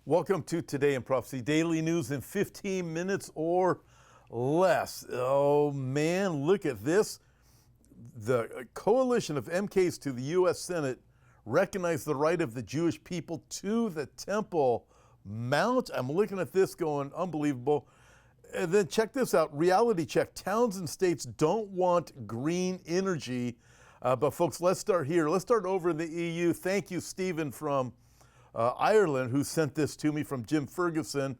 Welcome to Today in Prophecy, daily news in 15 minutes or less. Oh man, look at this. The coalition of MKs to the U.S. Senate recognized the right of the Jewish people to the Temple Mount. I'm looking at this going, unbelievable. And then check this out, reality check. Towns and states don't want green energy. But folks, let's start here. Let's start over in the EU. Thank you, Stephen from Ireland, who sent this to me from Jim Ferguson.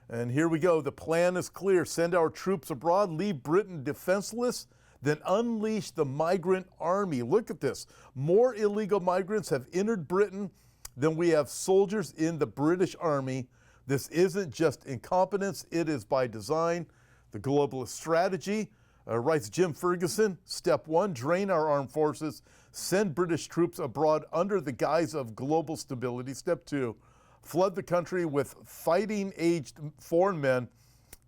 And here we go. The plan is clear. Send our troops abroad, leave Britain defenseless, then unleash the migrant army. Look at this. More illegal migrants have entered Britain than we have soldiers in the British Army. This isn't just incompetence, it is by design. The globalist strategy, writes Jim Ferguson, step one, drain our armed forces, send British troops abroad under the guise of global stability. Step two, flood the country with fighting-aged foreign men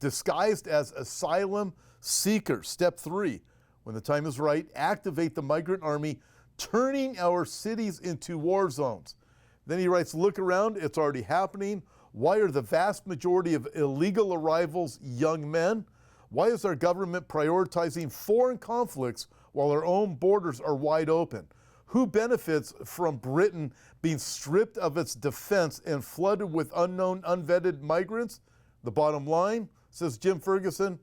disguised as asylum seekers. Step three, when the time is right, activate the migrant army, turning our cities into war zones. Then he writes, look around, it's already happening. Why are the vast majority of illegal arrivals young men? Why is our government prioritizing foreign conflicts while our own borders are wide open? Who benefits from Britain being stripped of its defense and flooded with unknown, unvetted migrants? The bottom line, says Jim Ferguson,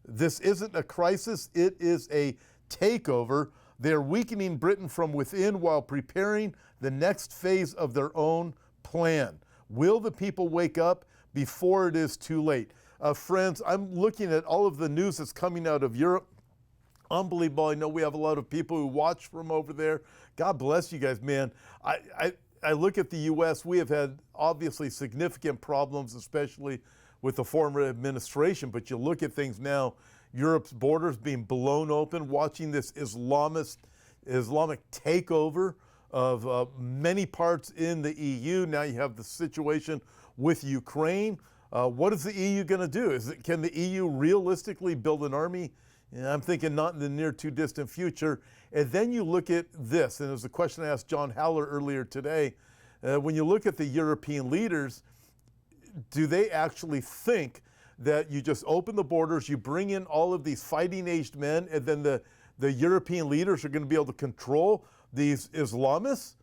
this isn't a crisis, it is a takeover. They're weakening Britain from within while preparing the next phase of their own plan. Will the people wake up before it is too late? Friends, I'm looking at all of the news that's coming out of Europe. Unbelievable. I know we have a lot of people who watch from over there. God bless you guys, man. I look at the U.S. We have had obviously significant problems, especially with the former administration. But you look at things now, Europe's borders being blown open, watching this Islamic takeover of many parts in the EU. Now you have the situation with Ukraine. What is the EU going to do? Can the EU realistically build an army? I'm thinking not in the near too distant future. And then you look at this, and there's a question I asked John Haller earlier today. When you look at the European leaders, do they actually think that you just open the borders, you bring in all of these fighting-aged men, and then the European leaders are going to be able to control these Islamists?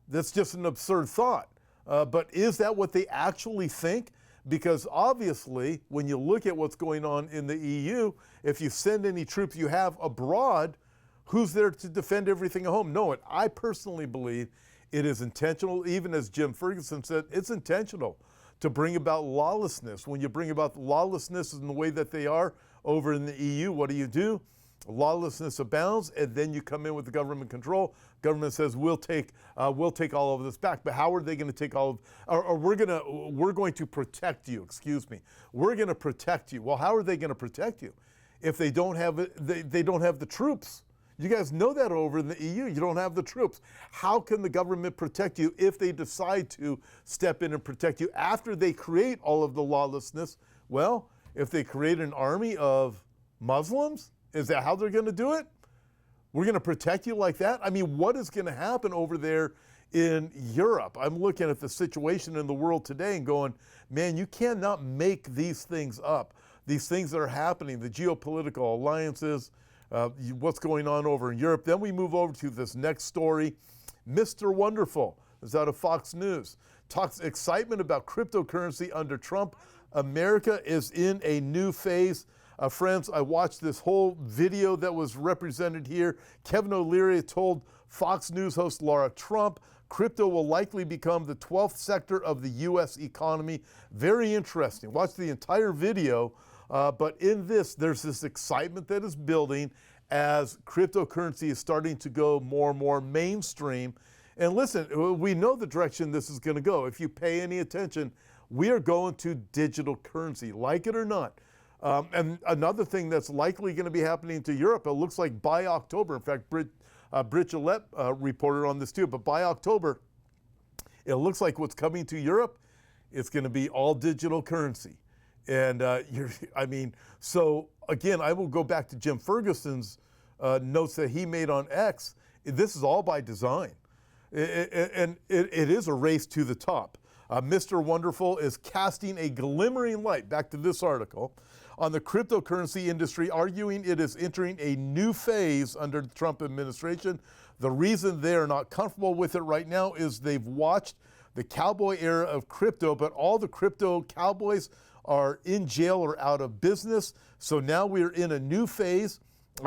That's just an absurd thought. But is that what they actually think? Because obviously, when you look at what's going on in the EU, if you send any troops you have abroad, who's there to defend everything at home? No, I personally believe it is intentional. Even as Jim Ferguson said, it's intentional to bring about lawlessness. When you bring about lawlessness in the way that they are over in the EU, what do? Lawlessness abounds, and then you come in with the government control. Government says we'll take all of this back. But how are they going to take all of? Or we're going to protect you. Excuse me. We're going to protect you. Well, how are they going to protect you if they don't have it? They don't have the troops. You guys know that over in the EU. You don't have the troops. How can the government protect you if they decide to step in and protect you after they create all of the lawlessness? Well, if they create an army of Muslims, is that how they're going to do it? We're going to protect you like that? I mean, what is going to happen over there in Europe? I'm looking at the situation in the world today and going, man, you cannot make these things up. These things that are happening, the geopolitical alliances, what's going on over in Europe. Then we move over to this next story. Mr. Wonderful is out of Fox News. Talks excitement about cryptocurrency under Trump. America is in a new phase. Friends, I watched this whole video that was represented here. Kevin O'Leary told Fox News host Laura Trump, crypto will likely become the 12th sector of the U.S. economy. Very interesting. Watch the entire video. But in this, there's this excitement that is building as cryptocurrency is starting to go more and more mainstream. And listen, we know the direction this is going to go. If you pay any attention, we are going to digital currency, like it or not. And another thing that's likely going to be happening to Europe, it looks like by October, in fact, Brit Gillette reported on this too, but by October, it looks like what's coming to Europe, it's going to be all digital currency. And so again, I will go back to Jim Ferguson's notes that he made on X. This is all by design. And it is a race to the top. Mr. Wonderful is casting a glimmering light, back to this article, on the cryptocurrency industry, arguing it is entering a new phase under the Trump administration. The reason they're not comfortable with it right now is they've watched the cowboy era of crypto, but all the crypto cowboys are in jail or out of business. So now we're in a new phase.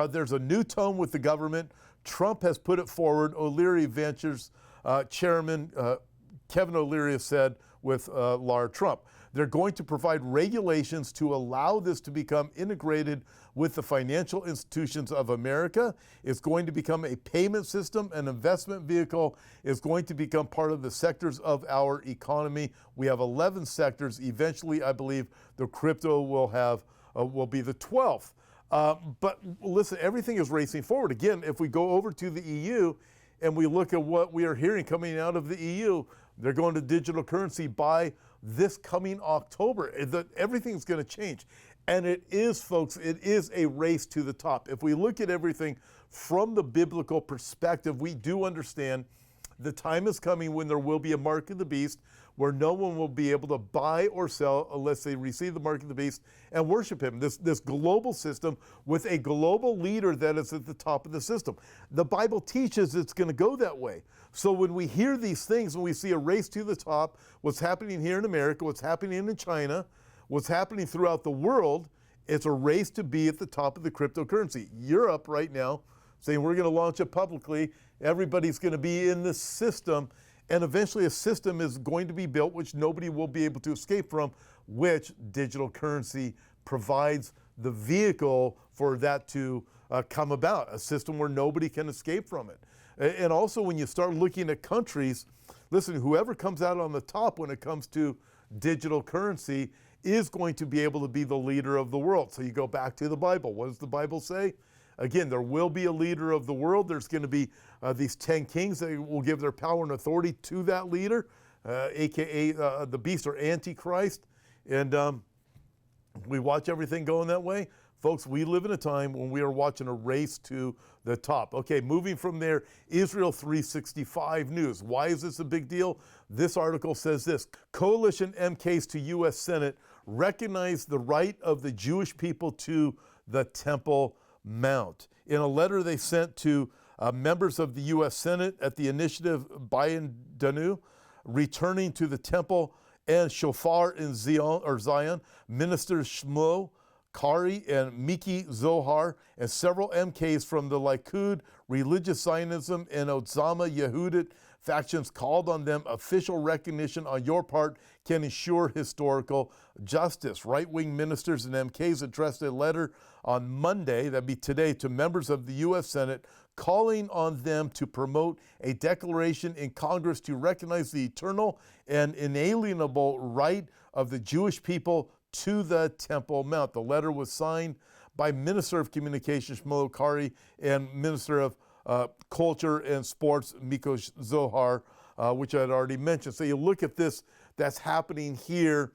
There's a new tone with the government. Trump has put it forward. O'Leary Ventures chairman Kevin O'Leary has said with Lara Trump. They're going to provide regulations to allow this to become integrated with the financial institutions of America. It's going to become a payment system, an investment vehicle. It's going to become part of the sectors of our economy. We have 11 sectors. Eventually, I believe the crypto will be the 12th. But listen, everything is racing forward. Again, if we go over to the EU and we look at what we are hearing coming out of the EU, they're going to digital currency by this coming October. Everything's going to change. And it is, folks, it is a race to the top. If we look at everything from the biblical perspective, we do understand the time is coming when there will be a mark of the beast, where no one will be able to buy or sell unless they receive the mark of the beast and worship him. This global system with a global leader that is at the top of the system. The Bible teaches it's going to go that way. So when we hear these things, when we see a race to the top, what's happening here in America, what's happening in China, what's happening throughout the world, it's a race to be at the top of the cryptocurrency. Europe right now saying we're going to launch it publicly. Everybody's going to be in this system. And eventually a system is going to be built which nobody will be able to escape from, which digital currency provides the vehicle for that to come about, a system where nobody can escape from it. And also when you start looking at countries, listen, whoever comes out on the top when it comes to digital currency is going to be able to be the leader of the world. So you go back to the Bible. What does the Bible say? Again, there will be a leader of the world. There's going to be these 10 kings that will give their power and authority to that leader, aka the beast or Antichrist. And we watch everything going that way. Folks, we live in a time when we are watching a race to the top. Okay, moving from there, Israel 365 News. Why is this a big deal? This article says this: Coalition MKs to U.S. Senate recognize the right of the Jewish people to the Temple Mount. In a letter they sent to members of the U.S. Senate at the initiative Bayan Danu, returning to the temple and shofar in Zion, ministers Shmuel Kari and Miki Zohar and several MKs from the Likud, Religious Zionism, and Otzama Yehudit factions called on them. Official recognition on your part can ensure historical justice. Right-wing ministers and MKs addressed a letter on Monday, that'd be today, to members of the U.S. Senate, calling on them to promote a declaration in Congress to recognize the eternal and inalienable right of the Jewish people to the Temple Mount. The letter was signed by Minister of Communications Shmuel Kari and Minister of Culture and Sports Miko Zohar, which I had already mentioned. So you look at this, that's happening here,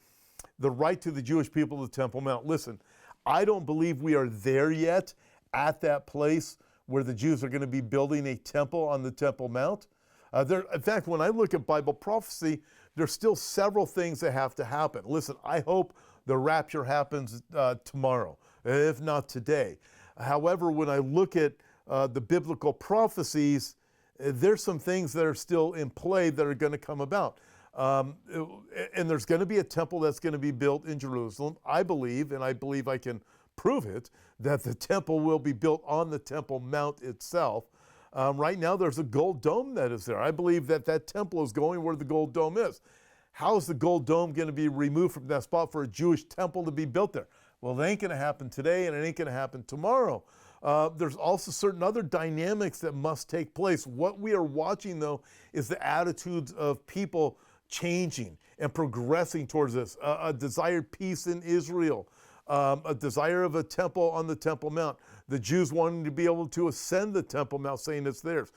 the right to the Jewish people to the Temple Mount. Listen, I don't believe we are there yet at that place where the Jews are going to be building a temple on the Temple Mount. In fact, when I look at Bible prophecy, there's still several things that have to happen. Listen, I hope the rapture happens tomorrow, if not today. However, when I look at the biblical prophecies, there's some things that are still in play that are going to come about. And there's going to be a temple that's going to be built in Jerusalem. I believe, and I believe I can prove it, that the temple will be built on the Temple Mount itself. Right now, there's a gold dome that is there. I believe that that temple is going where the gold dome is. How is the gold dome going to be removed from that spot for a Jewish temple to be built there? Well, it ain't going to happen today, and it ain't going to happen tomorrow. There's also certain other dynamics that must take place. What we are watching, though, is the attitudes of people changing and progressing towards this. A desired peace in Israel, a desire of a temple on the Temple Mount, the Jews wanting to be able to ascend the Temple Mount, saying it's theirs,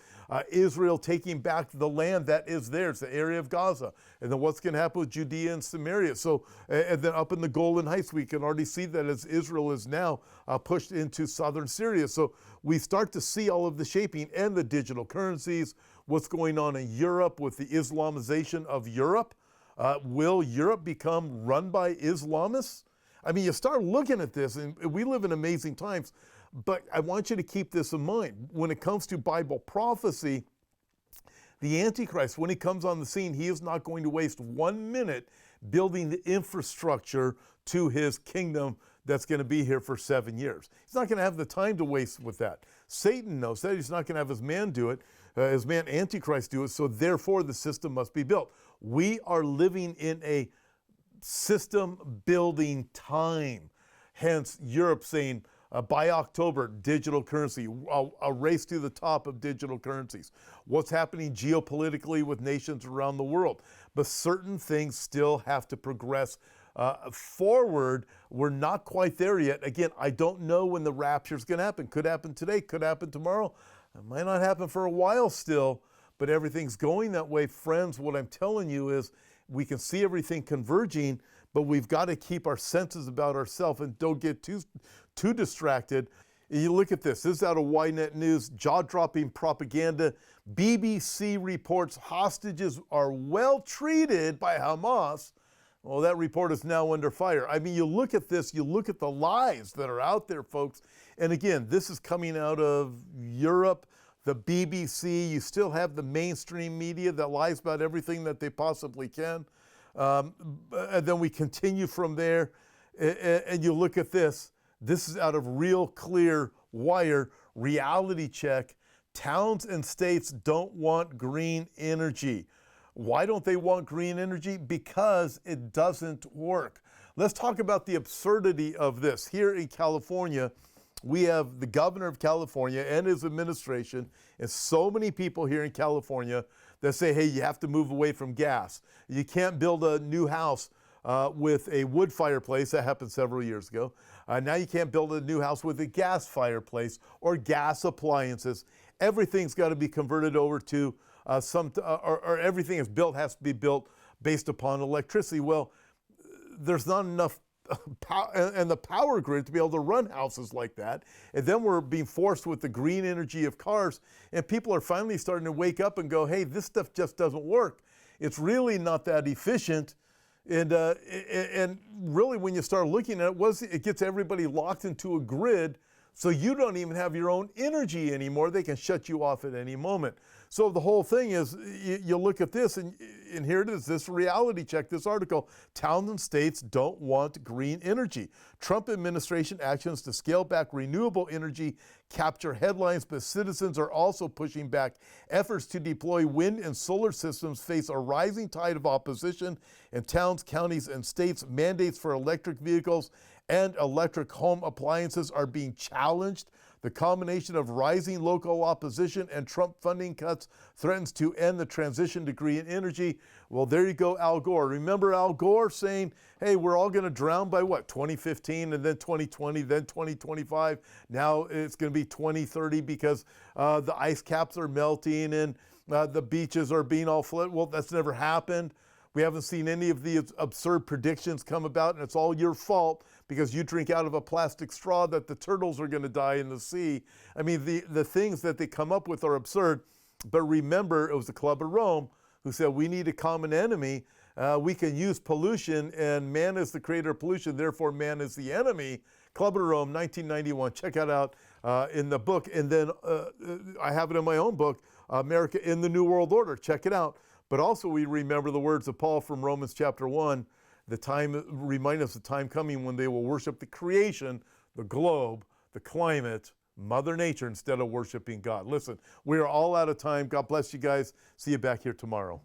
Israel taking back the land that is theirs, the area of Gaza, and then what's going to happen with Judea and Samaria. So, and then up in the Golan Heights, we can already see that as Israel is now pushed into southern Syria. So we start to see all of the shaping and the digital currencies, what's going on in Europe with the Islamization of Europe. Will Europe become run by Islamists? I mean, you start looking at this, and we live in amazing times, but I want you to keep this in mind. When it comes to Bible prophecy, the Antichrist, when he comes on the scene, he is not going to waste 1 minute building the infrastructure to his kingdom that's going to be here for 7 years. He's not going to have the time to waste with that. Satan knows that. He's not going to have his man do it, his man Antichrist do it, so therefore the system must be built. We are living in a system building time. Hence, Europe saying, by October, digital currency, a race to the top of digital currencies. What's happening geopolitically with nations around the world? But certain things still have to progress forward. We're not quite there yet. Again, I don't know when the rapture is going to happen. Could happen today, could happen tomorrow. It might not happen for a while still, but everything's going that way. Friends, what I'm telling you is we can see everything converging, but we've got to keep our senses about ourselves and don't get too distracted. You look at this. This is out of Ynet News, jaw-dropping propaganda. BBC reports hostages are well treated by Hamas. Well, that report is now under fire. I mean, you look at this, you look at the lies that are out there, folks. And again, this is coming out of Europe, the BBC. You still have the mainstream media that lies about everything that they possibly can. And then we continue from there. And you look at this. This is out of Real Clear Wire, reality check. Towns and states don't want green energy. Why don't they want green energy? Because it doesn't work. Let's talk about the absurdity of this. Here in California, we have the governor of California and his administration, and so many people here in California that say, hey, you have to move away from gas. You can't build a new house with a wood fireplace. That happened several years ago. Now you can't build a new house with a gas fireplace or gas appliances. Everything's got to be converted over to or everything is built has to be built based upon electricity. Well, there's not enough power and the power grid to be able to run houses like that. And then we're being forced with the green energy of cars, and people are finally starting to wake up and go, hey, this stuff just doesn't work. It's really not that efficient. And really, when you start looking at it, it gets everybody locked into a grid, so you don't even have your own energy anymore. They can shut you off at any moment. So the whole thing is, you look at this, and here it is, this reality check, this article. Towns and states don't want green energy. Trump administration actions to scale back renewable energy capture headlines, but citizens are also pushing back. Efforts to deploy wind and solar systems face a rising tide of opposition in towns, counties, and states. Mandates for electric vehicles and electric home appliances are being challenged. The combination of rising local opposition and Trump funding cuts threatens to end the transition to green energy. Well, there you go, Al Gore. Remember Al Gore saying, hey, we're all going to drown by what, 2015 and then 2020, then 2025. Now it's going to be 2030 because the ice caps are melting and the beaches are being all flooded. Well, that's never happened. We haven't seen any of the absurd predictions come about, and it's all your fault because you drink out of a plastic straw that the turtles are going to die in the sea. I mean, the things that they come up with are absurd. But remember, it was the Club of Rome who said we need a common enemy. We can use pollution, and man is the creator of pollution, therefore man is the enemy. Club of Rome, 1991. Check it out in the book. And then I have it in my own book, America in the New World Order. Check it out. But also we remember the words of Paul from Romans chapter 1, remind us the time coming when they will worship the creation, the globe, the climate, Mother Nature, instead of worshiping God. Listen, we are all out of time. God bless you guys. See you back here tomorrow.